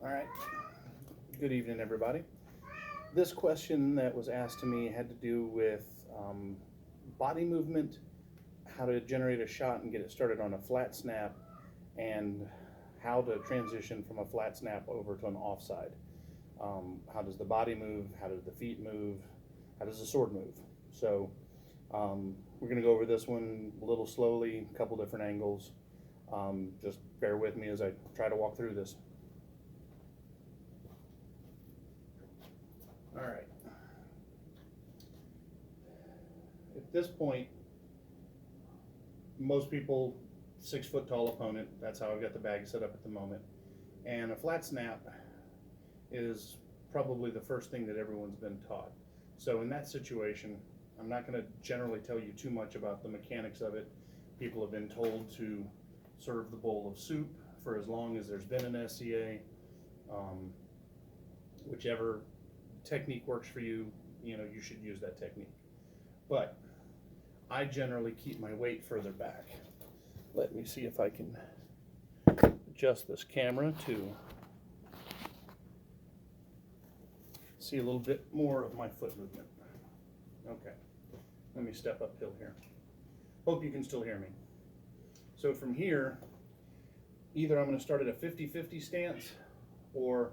All right. Good evening, everybody. This question that was asked to me had to do with body movement, how to generate a shot and get it started on a flat snap, and how to transition from a flat snap over to an offside. How does the body move? How do the feet move? How does the sword move? So we're going to go over this one a little slowly, a couple different angles. Just bear with me as I try to walk through this. All right. At this point, most people, 6 foot tall opponent, that's how I've got the bag set up at the moment. And a flat snap is probably the first thing that everyone's been taught. So in that situation, I'm not going to generally tell you too much about the mechanics of it. People have been told to serve the bowl of soup for as long as there's been an SCA. Whichever technique works for you, you should use that technique. But I generally keep my weight further back. Let me see if I can adjust this camera to see a little bit more of my foot movement. Okay, let me step uphill here. Hope you can still hear me. So from here, either I'm going to start at a 50-50 stance or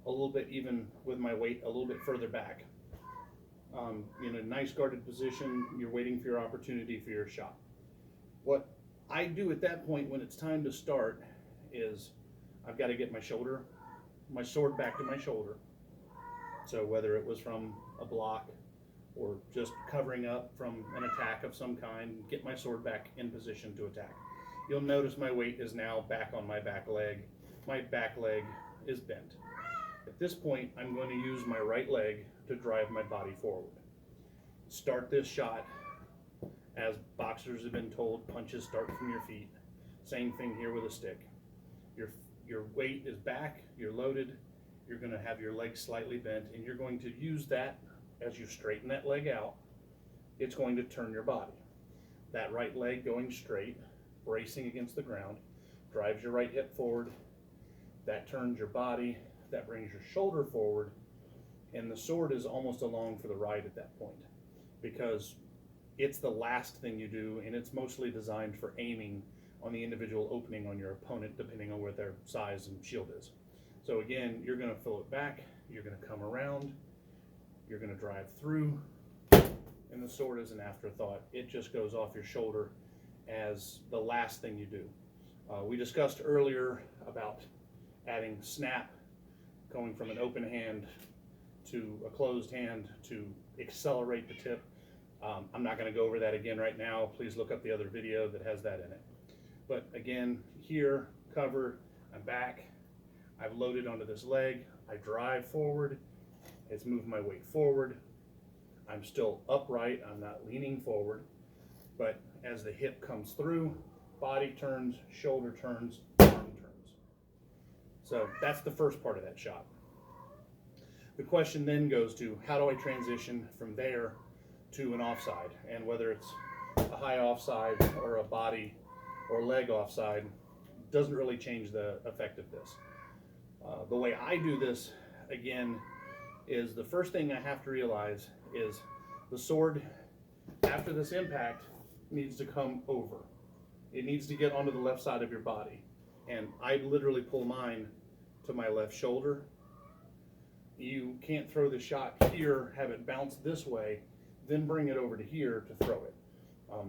a little bit, even with my weight a little bit further back. In a nice guarded position, you're waiting for your opportunity for your shot. What I do at that point when it's time to start is I've got to get my sword back to my shoulder. So whether it was from a block or just covering up from an attack of some kind, get my sword back in position to attack. You'll notice my weight is now back on my back leg. My back leg is bent. At this point, I'm going to use my right leg to drive my body forward. Start this shot as boxers have been told, punches start from your feet. Same thing here with a stick. Your weight is back, you're loaded, you're going to have your leg slightly bent, and you're going to use that as you straighten that leg out. It's going to turn your body. That right leg going straight, bracing against the ground, drives your right hip forward. That turns your body. That brings your shoulder forward, and the sword is almost along for the ride at that point because it's the last thing you do, and it's mostly designed for aiming on the individual opening on your opponent depending on what their size and shield is. So again, you're going to fill it back, you're going to come around, you're going to drive through, and the sword is an afterthought. It just goes off your shoulder as the last thing you do. We discussed earlier about adding snap, going from an open hand to a closed hand to accelerate the tip. I'm not going to go over that again right now. Please look up the other video that has that in it. But again, here, cover, I'm back. I've loaded onto this leg. I drive forward. It's moved my weight forward. I'm still upright. I'm not leaning forward. But as the hip comes through, body turns, shoulder turns, arm turns. So that's the first part of that shot. The question then goes to how do I transition from there to an offside? And whether it's a high offside or a body or leg offside doesn't really change the effect of this. The way I do this, again, is the first thing I have to realize is the sword, after this impact, needs to come over. It needs to get onto the left side of your body. And I literally pull mine to my left shoulder. You can't throw the shot here, have it bounce this way, then bring it over to here to throw it.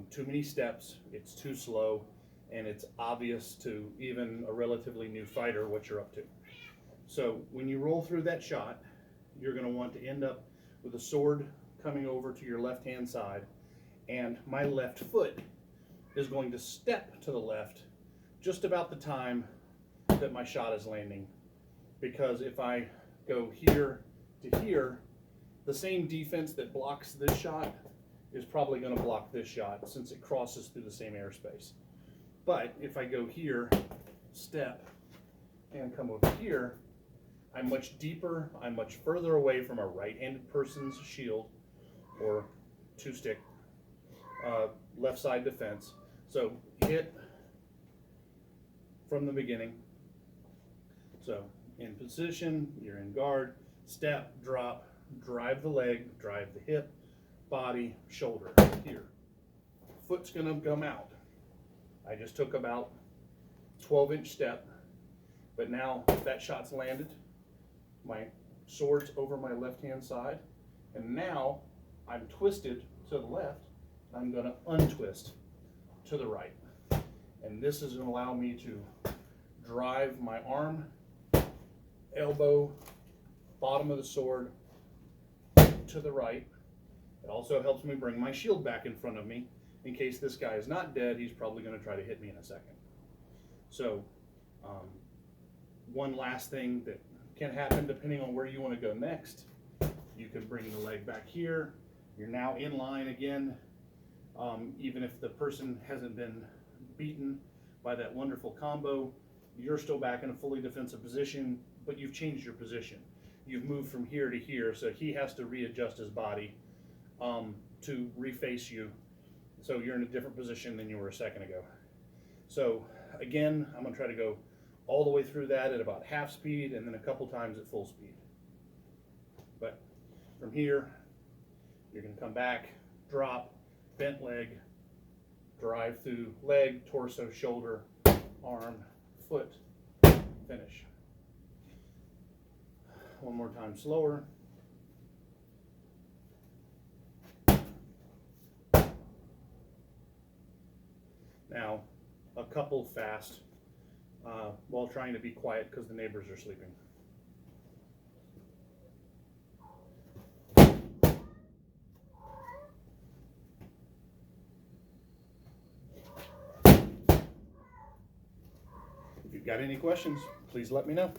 Too many steps, it's too slow, and it's obvious to even a relatively new fighter what you're up to. So when you roll through that shot, you're going to want to end up with the sword coming over to your left-hand side, and my left foot is going to step to the left just about the time that my shot is landing. Because if I go here to here, the same defense that blocks this shot is probably going to block this shot since it crosses through the same airspace. But if I go here, step, and come over here, I'm much deeper, I'm much further away from a right-handed person's shield or two-stick left side defense. So hit from the beginning. So in position, you're in guard, step, drop, drive the leg, drive the hip, body, shoulder, here. Foot's gonna come out. I just took about 12-inch step, but now that shot's landed, my sword's over my left-hand side, and now I'm twisted to the left, I'm gonna untwist to the right. And this is gonna allow me to drive my arm, elbow, bottom of the sword to the right. It also helps me bring my shield back in front of me. In case this guy is not dead, he's probably gonna try to hit me in a second. So, one last thing that can happen depending on where you wanna go next, you can bring the leg back here. You're now in line again. Even if the person hasn't been beaten by that wonderful combo, you're still back in a fully defensive position, but you've changed your position. You've moved from here to here, so he has to readjust his body to reface you. So you're in a different position than you were a second ago. So again, I'm gonna try to go all the way through that at about half speed and then a couple times at full speed. But from here, you're gonna come back, drop, bent leg, drive through leg, torso, shoulder, arm, foot, finish. One more time slower. Now, a couple fast while trying to be quiet because the neighbors are sleeping. If you've got any questions, please let me know.